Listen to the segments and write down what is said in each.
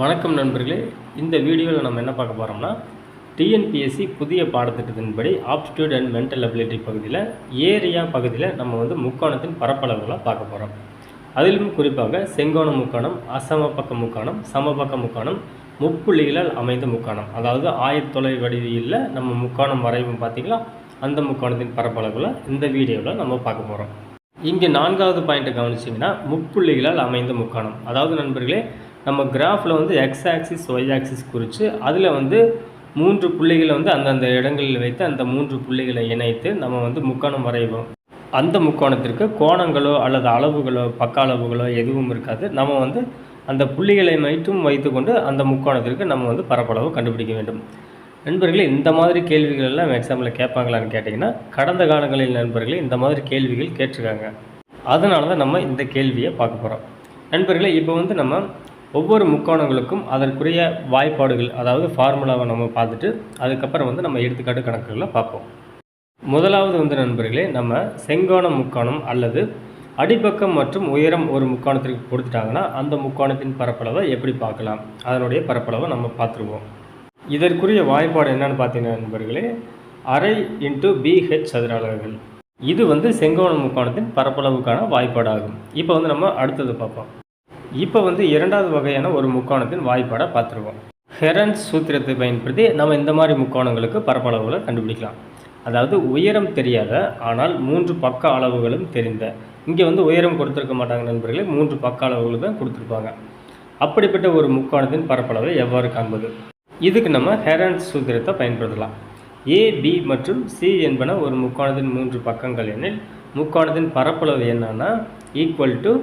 வணக்கம் நண்பர்களே. இந்த வீடியோவில் நம்ம என்ன பார்க்க போகிறோம்னா, டிஎன்பிஎஸ்சி புதிய பாடத்திட்டத்தின்படி ஆப்டிடியூட் அண்ட் மென்டல் அபிலிட்டி பகுதியில் ஏரியா பகுதியில் நம்ம முக்கோணத்தின் பரப்பளவுகளை பார்க்க போகிறோம். அதிலும் குறிப்பாக செங்கோண முக்கோணம், அசமபக்க முக்கோணம், சமபக்க முக்கோணம், முப்புள்ளிகளால் அமைந்த முக்கோணம், அதாவது ஆயத்தொலை வடிவியில் நம்ம முக்கோணம் வரைவும் பார்த்திங்களா, அந்த முக்கோணத்தின் பரப்பளவுகளை இந்த வீடியோவில் நம்ம பார்க்க போகிறோம். இங்கே 4வது பாயிண்ட்டை கவனிச்சிங்கன்னா, முப்புள்ளிகளால் அமைந்த முக்கோணம். அதாவது நண்பர்களே, நம்ம கிராஃபில் எக்ஸ் ஆக்சிஸ் ஒய் ஆக்சிஸ் குறித்து அதில் 3 புள்ளிகளை அந்தந்த இடங்களில் வைத்து அந்த 3 புள்ளிகளை இணைத்து நம்ம முக்கோணம் வரைவோம். அந்த முக்கோணத்திற்கு கோணங்களோ அல்லது அளவுகளோ பக்க அளவுகளோ எதுவும் இருக்காது. நம்ம அந்த புள்ளிகளை மட்டும் வைத்துக்கொண்டு அந்த முக்கோணத்திற்கு நம்ம பரப்பளவு கண்டுபிடிக்க வேண்டும். நண்பர்களே, இந்த மாதிரி கேள்விகள் எல்லாம் எக்ஸாமில் கேட்பாங்களான்னு கேட்டிங்கன்னா, கடந்த காலங்களில் நண்பர்களே இந்த மாதிரி கேள்விகள் கேட்டிருக்காங்க. அதனால தான் நம்ம இந்த கேள்வியை பார்க்க போகிறோம். நண்பர்களே, இப்போ நம்ம ஒவ்வொரு முக்கோணங்களுக்கும் அதற்குரிய வாய்ப்பாடுகள், அதாவது ஃபார்முலாவை நம்ம பார்த்துட்டு அதுக்கப்புறம் நம்ம எடுத்துக்காட்டு கணக்குகளை பார்ப்போம். முதலாவது நண்பர்களே, நம்ம செங்கோண முக்கோணம் அல்லது அடிப்பக்கம் மற்றும் உயரம் ஒரு முக்கோணத்திற்கு கொடுத்துட்டாங்கன்னா அந்த முக்கோணத்தின் பரப்பளவை எப்படி பார்க்கலாம், அதனுடைய பரப்பளவை நம்ம பார்த்துருவோம். இதற்குரிய வாய்ப்பாடு என்னென்னு பார்த்தீங்கன்னா நண்பர்களே, அரை இன்ட்டு BH சதுர அலகுகள். இது செங்கோண முக்கோணத்தின் பரப்பளவுக்கான வாய்ப்பாடாகும். இப்போ நம்ம அடுத்தது பார்ப்போம். இப்போ 2வது வகையான ஒரு முக்கோணத்தின் வாய்ப்பாடை பார்த்துருவோம். ஹெரன்ஸ் சூத்திரத்தை பயன்படுத்தி நம்ம இந்த மாதிரி முக்கோணங்களுக்கு பரப்பளவுகளை கண்டுபிடிக்கலாம். அதாவது உயரம் தெரியாத ஆனால் 3 பக்க அளவுகளும் தெரிந்த, இங்கே உயரம் கொடுத்துருக்க மாட்டாங்க நண்பர்களே, 3 பக்க அளவுகள் தான் கொடுத்துருப்பாங்க. அப்படிப்பட்ட ஒரு முக்கோணத்தின் பரப்பளவை எவ்வாறு காண்பது? இதுக்கு நம்ம ஹெரன்ஸ் சூத்திரத்தை பயன்படுத்தலாம். AB மற்றும் C என்பன ஒரு முக்கோணத்தின் 3 பக்கங்கள் எனில் முக்கோணத்தின் பரப்பளவு என்னன்னா equal to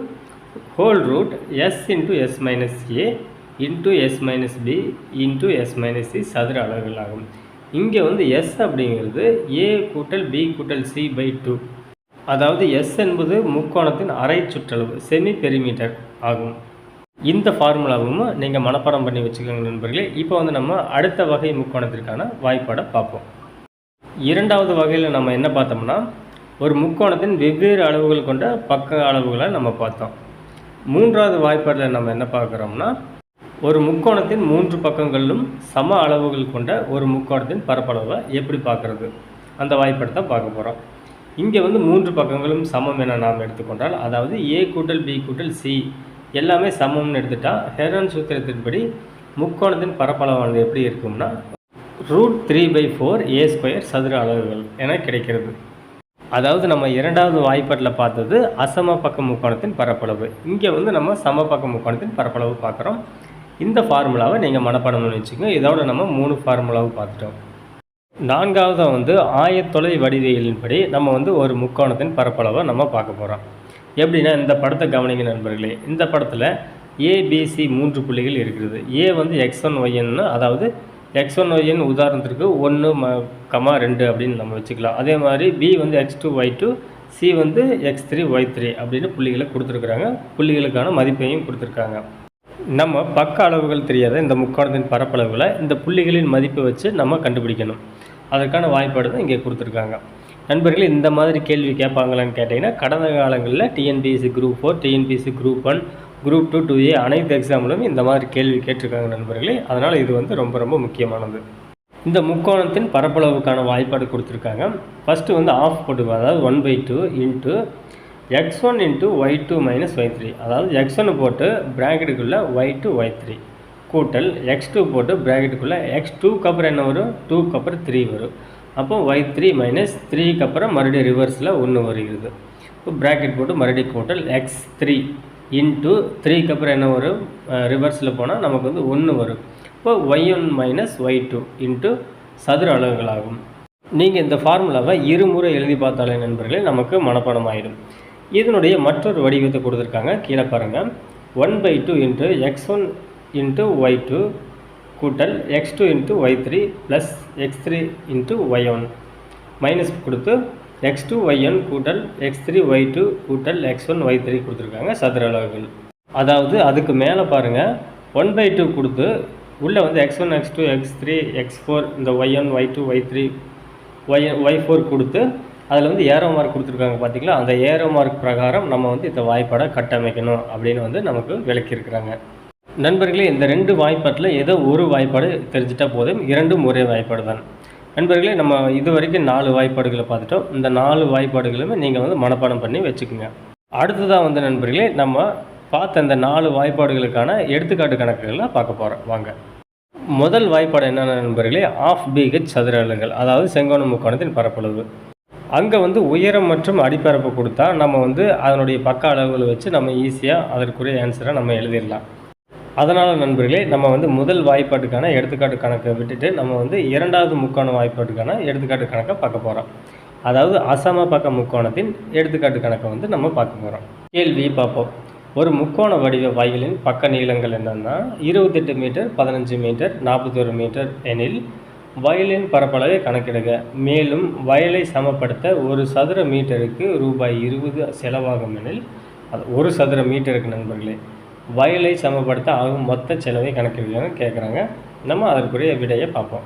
whole root S into S minus A into S minus B into S minus C சதுர அலகுகள் ஆகும். இங்கே S அப்படிங்கிறது A கூட்டல் B கூட்டல் C பை 2. அதாவது S என்பது முக்கோணத்தின் அரை சுற்றளவு, செமி பெரிமீட்டர் ஆகும். இந்த ஃபார்முலாவும் நீங்கள் மனப்பாடம் பண்ணி வச்சுக்கோங்க நண்பர்களே. இப்போ நம்ம அடுத்த வகை முக்கோணத்திற்கான வாய்ப்பாடை பார்ப்போம். 2வது வகையில் நம்ம என்ன பார்த்தோம்னா, ஒரு முக்கோணத்தின் வெவ்வேறு அளவுகள் கொண்ட பக்க அளவுகளை நம்ம பார்த்தோம். 3வது வாய்ப்பாடில் நம்ம என்ன பார்க்குறோம்னா, ஒரு முக்கோணத்தின் 3 பக்கங்களிலும் சம அளவுகள் கொண்ட ஒரு முக்கோணத்தின் பரப்பளவை எப்படி பார்க்குறது, அந்த வாய்ப்பாடு தான் பார்க்க போகிறோம். இங்கே 3 பக்கங்களும் சமம் என நாம் எடுத்துக்கொண்டால், அதாவது A கூட்டல் B கூட்டல் C எல்லாமே சமம்னு எடுத்துட்டால், ஹெரன்ஸ் சூத்திரத்தின்படி முக்கோணத்தின் பரப்பளவானது எப்படி இருக்கும்னா √3/4 A² சதுர அலகுகள் என கிடைக்கிறது. அதாவது நம்ம 2வது வாய்ப்பாட்டில் பார்த்தது அசம பக்க முக்கோணத்தின் பரப்பளவு. இங்கே நம்ம சமபக்க முக்கோணத்தின் பரப்பளவு பார்க்குறோம். இந்த ஃபார்முலாவை நீங்கள் மனப்பாடம் பண்ணி வச்சுக்கோங்க. இதோட நம்ம 3 ஃபார்முலாவை பார்த்துட்டோம். 4வது ஆயத்தொலை வடிவியலின்படி நம்ம ஒரு முக்கோணத்தின் பரப்பளவை நம்ம பார்க்க போகிறோம். எப்படின்னா, இந்த படத்தை கவனிங்க நண்பர்களே. இந்த படத்தில் ABC 3 புள்ளிகள் இருக்கிறது. A x1 y1, அதாவது x1 y1 உதாரணத்திற்கு 1, 2 அப்படின்னு நம்ம வச்சுக்கலாம். அதே மாதிரி B x2 y2, C x3 y3 அப்படின்னு புள்ளிகளை கொடுத்துருக்குறாங்க. புள்ளிகளுக்கான மதிப்பையும் கொடுத்துருக்காங்க. நம்ம பக்க அளவுகள் தெரியாத இந்த முக்கோணத்தின் பரப்பளவுகளை இந்த புள்ளிகளின் மதிப்பை வச்சு நம்ம கண்டுபிடிக்கணும். அதற்கான வாய்ப்பாடு தான் இங்கே கொடுத்துருக்காங்க. நண்பர்களே, இந்த மாதிரி கேள்வி கேட்பாங்களான்னு கேட்டிங்கன்னா, கடந்த காலங்களில் TNPSC group 4, TNPSC group 1, group 2, 2A அனைத்து எக்ஸாம்களும் இந்த மாதிரி கேள்வி கேட்டிருக்காங்க நண்பர்களே. அதனால் இது ரொம்ப ரொம்ப முக்கியமானது. இந்த முக்கோணத்தின் பரப்பளவுக்கான வாய்ப்பாடு கொடுத்துருக்காங்க. ஃபஸ்ட்டு ஆஃப் போட்டுக்கோ, அதாவது 1/2 into x1 into y2 minus y3, அதாவது x1 போட்டு ப்ராக்கெட்டுக்குள்ளே y2 y3 கூட்டல் x2 போட்டு ப்ராக்கெட்டுக்குள்ளே x2க்கு அப்புறம் என்ன வரும், 2க்கு அப்புறம் 3 வரும். அப்போ y3 மைனஸ் 3க்கு அப்புறம் மறுபடியும் ரிவர்ஸில் 1 வருகிறது. இப்போ ப்ராக்கெட் போட்டு மறுபடியும் கூட்டல் x3 இன்ட்டு 3க்கு அப்புறம் என்ன வரும், ரிவர்ஸில் போனால் நமக்கு 1 வரும். இப்போ y1 மைனஸ் y2 இன்ட்டு சதுர அலகுகள் ஆகும். நீங்கள் இந்த ஃபார்முலாவை இருமுறை எழுதி பார்த்தாலே நண்பர்களே நமக்கு மனப்பாடம் ஆகிடும். இதனுடைய மற்றொரு வடிவத்தை கொடுத்துருக்காங்க, கீழே பாருங்கள். 1/2 இன்ட்டு x1 இன்ட்டு y2 கூட்டல் x2 into y3 plus x3 into y1 minus கொடுத்து x2 y1 கூட்டல் x3 y2 கூட்டல் x1 y3 கொடுத்துருக்காங்க சதுர அலகுகள். அதாவது அதுக்கு மேலே பாருங்கள், 1/2 கொடுத்து உள்ளே x1 x2 x3 x4 இந்த y1 y2 y3 y4 கொடுத்து அதில் ஏரோ மார்க் கொடுத்துருக்காங்க பார்த்திங்களா. அந்த ஏரோ மார்க் பிரகாரம் நம்ம இந்த வாய்ப்பாடை கட்டமைக்கணும் அப்படின்னு நமக்கு விளக்கியிருக்கிறாங்க. நண்பர்களே, இந்த 2 வாய்ப்பாட்டில் ஏதோ ஒரு வாய்ப்பாடு தெரிஞ்சிட்டா போதும். இரண்டும் ஒரே வாய்ப்பாடு தான். நண்பர்களே, நம்ம இதுவரைக்கும் 4 வாய்ப்பாடுகளை பார்த்துட்டோம். இந்த 4 வாய்ப்பாடுகளுமே நீங்கள் வந்து மனப்பாடம் பண்ணி வச்சுக்கோங்க. அடுத்ததாக வந்து நண்பர்களே, நம்ம பார்த்த இந்த 4 வாய்ப்பாடுகளுக்கான எடுத்துக்காட்டு கணக்குகளை பார்க்க போகிறோம். வாங்க. முதல் வாய்ப்பாடு என்னென்ன நண்பர்களே, ½ BH சதுர அலகுகள், அதாவது செங்கோண முக்கோணத்தின் பரப்பளவு. அங்கே வந்து உயரம் மற்றும் அடிப்பரப்பு கொடுத்தா நம்ம வந்து அதனுடைய பக்க அளவுகளை வச்சு நம்ம ஈஸியாக அதற்குரிய ஆன்சரை நம்ம எழுதிடலாம். அதனால் நண்பர்களே, நம்ம வந்து முதல் வாய்ப்பாட்டுக்கான எடுத்துக்காட்டு கணக்கை விட்டுட்டு நம்ம வந்து இரண்டாவது முக்கோண வாய்ப்பாட்டுக்கான எடுத்துக்காட்டு கணக்கை பார்க்க போகிறோம். அதாவது அசம பக்க முக்கோணத்தின் எடுத்துக்காட்டு கணக்கை வந்து நம்ம பார்க்க போகிறோம். கேள்வி பார்ப்போம். ஒரு முக்கோண வடிவ வயலின் பக்க நீளங்கள் என்னென்னா 28 மீட்டர், 15 மீட்டர், 41 மீட்டர் எனில் வயலின் பரப்பளவை கணக்கிடுக. மேலும் வயலை சமப்படுத்த ஒரு சதுர மீட்டருக்கு ரூபாய் 20 செலவாகும் எனில், அது ஒரு சதுர மீட்டருக்கு நண்பர்களே வயலை சமப்படுத்த ஆகும் மொத்த செலவை கணக்கிடுங்கன்னு கேட்குறாங்க. நம்ம அதற்குரிய விடையை பார்ப்போம்.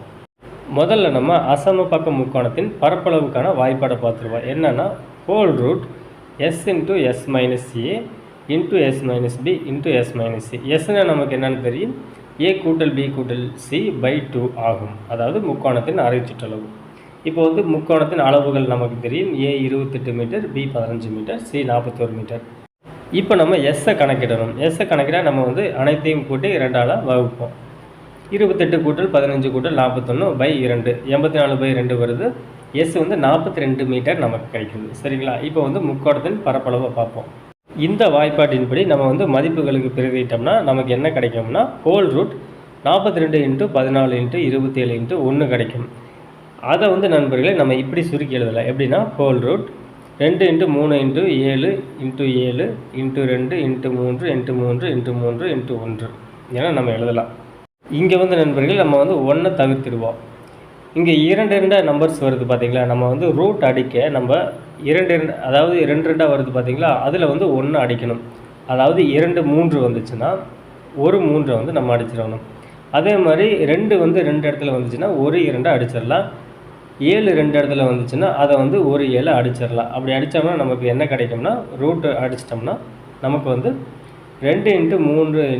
முதல்ல நம்ம அசம பக்க முக்கோணத்தின் பரப்பளவுக்கான வாய்ப்பாடை பார்த்துருவோம். என்னென்னா whole root S × S - A × S - B × S - C. எஸ்னா நமக்கு என்னென்னு தெரியும், A + B + C/2 ஆகும். அதாவது முக்கோணத்தின் அரை சுற்றளவு. இப்போ வந்து முக்கோணத்தின் அளவுகள் நமக்கு தெரியும். A 28 metre, B 15 metre, C 41 metre. இப்போ நம்ம எஸ்ஸை கணக்கிடணும். எஸ்ஸை கணக்கிட நம்ம வந்து அனைத்தையும் கூட்டி 2ஆல் வகுப்போம். 28 + 15 + 41/2, 84/2 வருது. எஸ் வந்து 42 மீட்டர் நமக்கு கிடைக்குது. சரிங்களா? இப்போ வந்து முக்கோணத்தின் பரப்பளவை பார்ப்போம். இந்த வாய்ப்பாட்டின்படி நம்ம வந்து மதிப்புகளுக்கு பிரதிட்டோம்னா நமக்கு என்ன கிடைக்கும்னா ஹோல் ரூட் 42 × 14 × 27 × 1 கிடைக்கும். அதை வந்து நண்பர்களே நம்ம இப்படி சுருக்கி எழுதலாம். எப்படின்னா ஹோல் ரூட் 2 × 3 × 7 × 7 × 2 × 3 × 3 × 3 × 1 என நம்ம எழுதலாம். இங்கே வந்து நண்பர்கள் நம்ம வந்து 1 தவிர்த்திடுவோம். இங்கே 2 நம்பர்ஸ் வருது பார்த்தீங்களா, நம்ம வந்து ரூட் அடிக்க நம்ம 2 அதாவது 2 வருது பார்த்தீங்களா, அதில் வந்து 1 அடிக்கணும். அதாவது 2 3 வந்துச்சுன்னா ஒரு 3 வந்து நம்ம அடிச்சிடணும். அதே மாதிரி 2 வந்து 2 இடத்துல வந்துச்சுன்னா ஒரு 2 அடிச்சிடலாம். 7 2 இடத்துல வந்துச்சுன்னா அதை வந்து ஒரு 7 அடிச்சிடலாம். அப்படி அடித்தோம்னா நமக்கு என்ன கிடைக்கும்னா ரூட்டு அடிச்சிட்டோம்னா நமக்கு வந்து 2 × 3 ×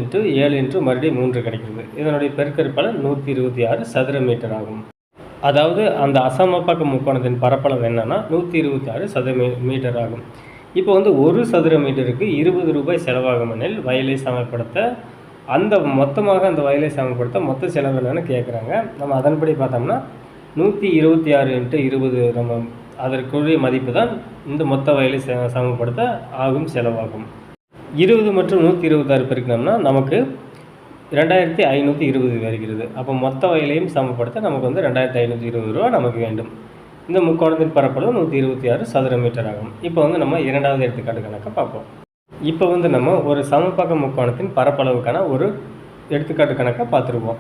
7 × மறுபடியும் 3 கிடைக்கிறது. இதனுடைய பெருக்கற்பலன் 126 சதுர மீட்டர் ஆகும். அதாவது அந்த அசமபக்க முக்கோணத்தின் பரப்பளவு என்னன்னா 126 சதுர மீட்டர் ஆகும். இப்போ வந்து ஒரு சதுர மீட்டருக்கு 20 ரூபாய் செலவாகும் எனில் வயலை சமப்படுத்த மொத்தமாக அந்த வயலை சமப்படுத்த மொத்த செலவு என்னன்னு கேட்குறாங்க. நம்ம அதன்படி பார்த்தோம்னா 126 × 20 நம்ம அதற்குரிய மதிப்பு தான் இந்த மொத்த வயலை சமப்படுத்த ஆகும் செலவாகும். 20 மற்றும் 126 பெருக்கினோம்னா நமக்கு 2520 வருகிறது. அப்போ மொத்த வயலையும் சமப்படுத்த நமக்கு வந்து 2520 ரூபா நமக்கு வேண்டும். இந்த முக்கோணத்தின் பரப்பளவு 126 சதுர மீட்டர் ஆகும். இப்போ வந்து நம்ம இரண்டாவது எடுத்துக்காட்டு கணக்கை பார்ப்போம். இப்போ வந்து நம்ம ஒரு சமபக்க முக்கோணத்தின் பரப்பளவுக்கான ஒரு எடுத்துக்காட்டு கணக்கை பார்த்துருவோம்.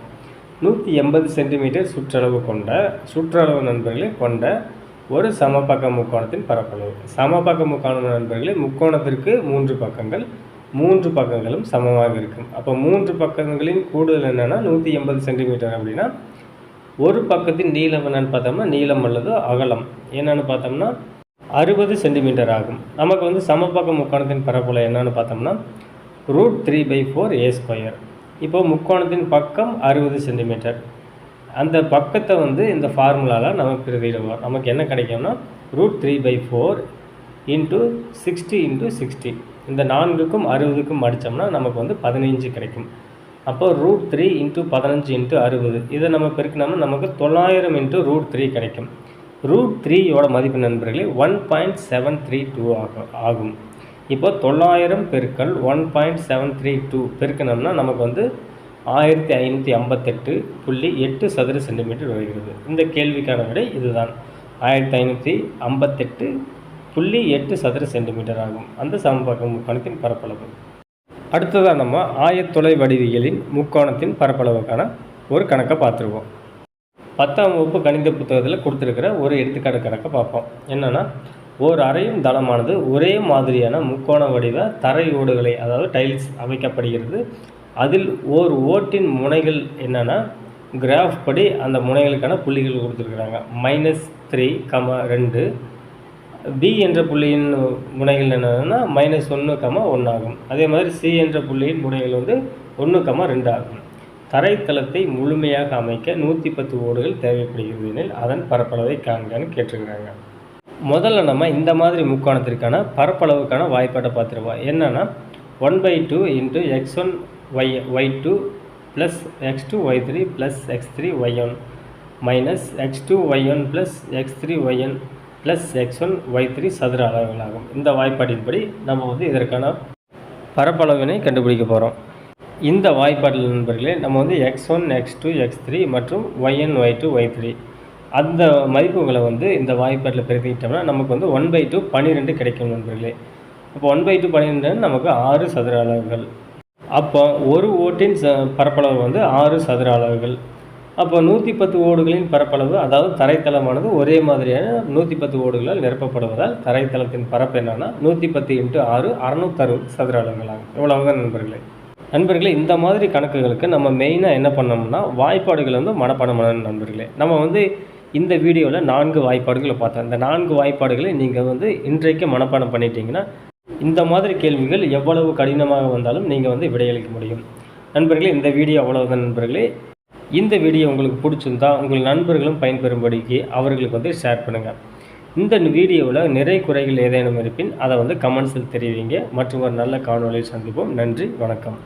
180 சென்டிமீட்டர் சுற்றளவு நண்பர்களே கொண்ட ஒரு சமபக்க முக்கோணத்தின் பரப்பளவு. சமபக்க முக்கோண நண்பர்களே முக்கோணத்திற்கு 3 பக்கங்கள், 3 பக்கங்களும் சமமாக இருக்கும். அப்போ 3 பக்கங்களின் கூடுதல் என்னென்னா 180 சென்டிமீட்டர். அப்படின்னா ஒரு பக்கத்தின் நீளம் என்னென்னு பார்த்தோம்னா நீளம் அல்லது அகலம் என்னென்னு பார்த்தோம்னா 60 சென்டிமீட்டர் ஆகும். நமக்கு வந்து சமபக்க முக்கோணத்தின் பரப்பளவு என்னென்னு பார்த்தோம்னா √3/4a². இப்போது முக்கோணத்தின் பக்கம் 60 சென்டிமீட்டர். அந்த பக்கத்தை வந்து இந்த ஃபார்முலாவில் நம்ம பிரதியிடுவோம். நமக்கு என்ன கிடைக்கும்னா √3/4 × 60 × 60. இந்த 4க்கும் 60க்கும் அடித்தோம்னா நமக்கு வந்து 15 கிடைக்கும். அப்போ √3 × 15 × 60 இதை நம்ம பெருக்கினோம்னா நமக்கு 900 × √3 கிடைக்கும். √3யோட மதிப்பு நண்பர்களே 1.732 ஆகும். இப்போ 900 பெருக்கல் 1.732 பெருக்கணும்னா நமக்கு வந்து 1558.8 சதுர சென்டிமீட்டர் வருகிறது. இந்த கேள்விக்கான விடை இதுதான். 1558.8 சதுர சென்டிமீட்டர் ஆகும் அந்த சமபக்க முக்கோணத்தின் பரப்பளவு. அடுத்ததாக நம்ம ஆயத்தொலை வடிவியலின் முக்கோணத்தின் பரப்பளவுக்கான ஒரு கணக்கை பார்த்துருவோம். 10ஆம் வகுப்பு கணித புத்தகத்தில் கொடுத்துருக்கிற ஒரு எடுத்துக்காட்டு கணக்கை பார்ப்போம். என்னென்னா ஓர் அறையின் தளமானது ஒரே மாதிரியான முக்கோண வடிவ தரை ஓடுகளை அதாவது டைல்ஸ் அமைக்கப்படுகிறது. அதில் ஓர் ஓட்டின் முனைகள் என்னென்னா கிராஃப் படி அந்த முனைகளுக்கான புள்ளிகள் கொடுத்துருக்குறாங்க. -3, 2 பி என்ற புள்ளியின் முனைகள் என்னன்னா -1, 1 ஆகும். அதே மாதிரி சி என்ற புள்ளியின் முனைகள் வந்து 1, 2 ஆகும். தரைத்தளத்தை முழுமையாக அமைக்க 110 ஓடுகள் தேவைப்படுகிறது எனில் அதன் பரப்பளவை காண்கன்னு கேட்டிருக்கிறாங்க. முதல்ல நம்ம இந்த மாதிரி முக்கோணத்திற்கான பரப்பளவுக்கான வாய்ப்பாட்டை பார்த்துருவோம். என்னன்னா 1/2 × x1 y2 + x2 y3 + x3 y1 - x2 y1 + x3 yn + x1 y3 சதுர அளவுகளாகும். இந்த வாய்ப்பாட்டின்படி நம்ம வந்து இதற்கான பரப்பளவினை கண்டுபிடிக்க போகிறோம். இந்த வாய்ப்பாட்டில் நண்பர்களே நம்ம வந்து x1 x2 x3 மற்றும் yn y2 y3 அந்த மதிப்புகளை வந்து இந்த வாய்ப்பாட்டில் பெருக்கிட்டோம்னா நமக்கு வந்து 1/2 12 கிடைக்கும் நண்பர்களே. இப்போ 1/2 12 நமக்கு 6 சதுர அளவுகள். அப்போ ஒரு ஓட்டின் பரப்பளவு வந்து 6 சதுர அளவுகள். அப்போ 110 ஓடுகளின் பரப்பளவு, அதாவது தரைத்தளமானது ஒரே மாதிரியான 110 ஓடுகளால் நிரப்பப்படுவதால் தரைத்தளத்தின் பரப்பு என்னன்னா 110 × 6 660 சதுர அளவுகளாகும். இவ்வளவுதான் நண்பர்களே. இந்த மாதிரி கணக்குகளுக்கு நம்ம மெயினாக என்ன பண்ணோம்னா வாய்ப்பாடுகள் வந்து மனப்பாடம் பண்ணணும் நண்பர்களே. நம்ம வந்து இந்த வீடியோவில் 4 வாய்ப்பாடுகளை பார்த்தோம். இந்த 4 வாய்ப்பாடுகளை நீங்கள் வந்து இன்றைக்கு மனப்பாடம் பண்ணிட்டீங்கன்னா இந்த மாதிரி கேள்விகள் எவ்வளவு கடினமாக வந்தாலும் நீங்கள் வந்து விடையளிக்க முடியும். நண்பர்களே, இந்த வீடியோ அவ்வளவுதான் நண்பர்களே. இந்த வீடியோ உங்களுக்கு பிடிச்சிருந்தா உங்கள் நண்பர்களும் பயன்பெறும்படிக்கு அவர்களுக்கு வந்து ஷேர் பண்ணுங்கள். இந்த வீடியோவில் நிறை குறைகள் ஏதேனும் இருப்பின் அதை வந்து கமெண்ட்ஸில் தெரிவிங்க. மற்றும் ஒரு நல்ல காணொளியில் சந்திப்போம். நன்றி, வணக்கம்.